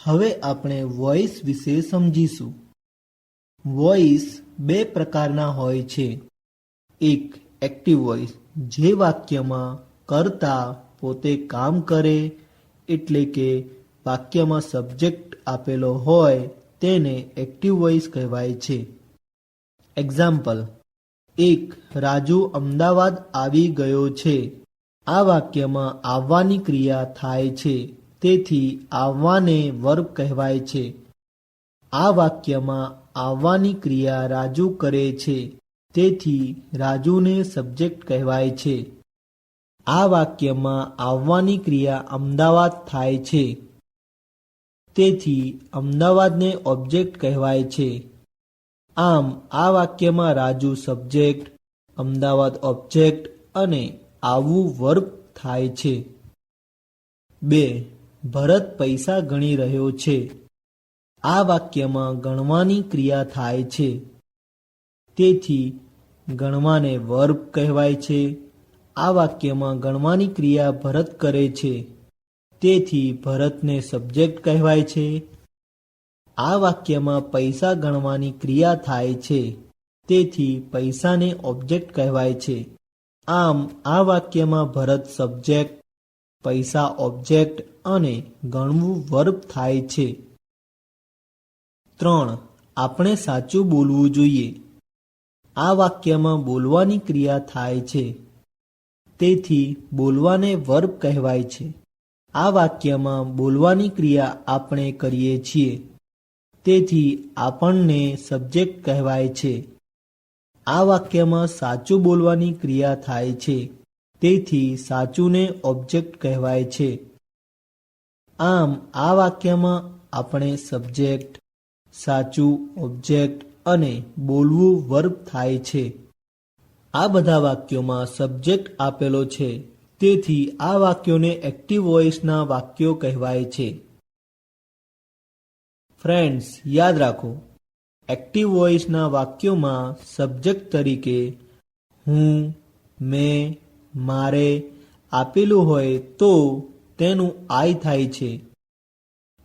હવે આપણે વોઇસ વિશે સમજીશું. વોઇસ બે પ્રકારના હોય છે. એક એક્ટિવ વોઇસ, જે વાક્યમાં કર્તા પોતે કામ કરે એટલે કે વાક્યમાં સબ્જેક્ટ આપેલો હોય તેને એક્ટિવ વોઇસ કહેવાય છે. એક્ઝામ્પલ: એક રાજુ અમદાવાદ આવી ગયો છે. આ વાક્યમાં આવવાની ક્રિયા થાય છે, તેથી આવવાને વર્બ કહેવાય છે. આ વાક્યમાં આવવાની ક્રિયા રાજુ કરે છે, તેથી રાજુને સબ્જેક્ટ કહેવાય છે. આ વાક્યમાં આવવાની ક્રિયા અમદાવાદ થાય છે, તેથી અમદાવાદને ઓબ્જેક્ટ કહેવાય છે. આમ આ વાક્યમાં રાજુ સબ્જેક્ટ, અમદાવાદ ઓબ્જેક્ટ અને આવવું વર્બ થાય છે. 2. ભરત પૈસા ગણી રહ્યો છે. આ વાક્યમાં ગણવાની ક્રિયા થાય છે, તેથી ગણવાને વર્બ કહેવાય છે. આ વાક્યમાં ગણવાની ક્રિયા ભરત કરે છે, તેથી ભરતને સબ્જેક્ટ કહેવાય છે. આ વાક્યમાં પૈસા ગણવાની ક્રિયા થાય છે, તેથી પૈસાને ઓબ્જેક્ટ કહેવાય છે. આમ આ વાક્યમાં ભરત સબ્જેક્ટ, પૈસા ઓબ્જેક્ટ અને ગણવું વર્બ થાય છે. 3. આપણે સાચું બોલવું જોઈએ. આ વાક્યમાં બોલવાની ક્રિયા થાય છે, તેથી બોલવાને વર્બ કહેવાય છે. આ વાક્યમાં બોલવાની ક્રિયા આપણે કરીએ છીએ, તેથી આપણને સબ્જેક્ટ કહેવાય છે. આ વાક્યમાં સાચું બોલવાની ક્રિયા થાય છે, તેથી સાચુંને ઓબ્જેક્ટ કહેવાય છે. આમ આ વાક્યમાં આપણે સબ્જેક્ટ, સાચું ઓબ્જેક્ટ અને બોલવું વર્બ થાય છે. આ બધા વાક્યોમાં સબ્જેક્ટ આપેલો છે, તેથી આ વાક્યોને એક્ટિવ વોઇસના વાક્યો કહેવાય છે. ફ્રેન્ડ્સ, યાદ રાખો, એક્ટિવ વોઇસના વાક્યોમાં સબ્જેક્ટ તરીકે હું, મેં, મારે આપેલું હોય તો તેનું આઈ થાય છે.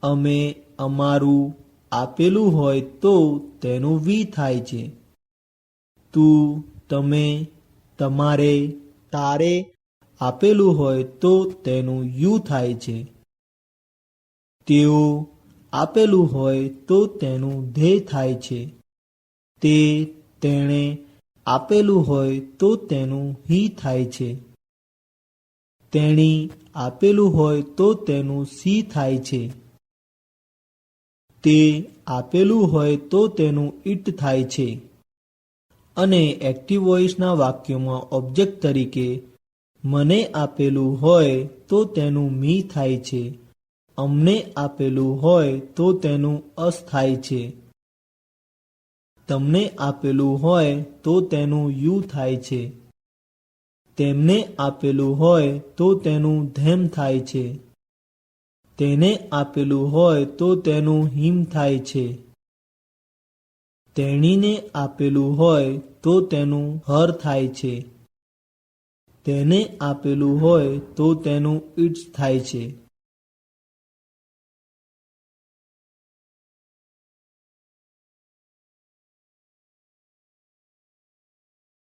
અમે, અમારું આપેલું હોય તો તેનું વી થાય છે. તું, તમે, તમારે, તારે આપેલું હોય તો તેનું યુ થાય છે. તેઓ આપેલું હોય તો તેનું ધેય થાય છે. તે, તેણે આપેલું હોય તો તેનું હી થાય છે. તેણી આપેલું હોય તો તેનું સી થાય છે. તે આપેલું હોય તો તેનું ઇટ થાય છે. અને એક્ટિવ વોઇસના વાક્યોમાં ઓબ્જેક્ટ તરીકે મને આપેલું હોય તો તેનું મી થાય છે. અમને આપેલું હોય તો તેનું અસ થાય છે. તમને આપેલું હોય તો તેનું યુ થાય છે. તેમને આપેલું હોય તો તેનું ધેમ થાય છે. તેને આપેલું હોય તો તેનું હિમ થાય છે. તેણીને આપેલું હોય તો તેનું હર થાય છે. તેને આપેલું હોય તો તેનું ઇટ્સ થાય છે.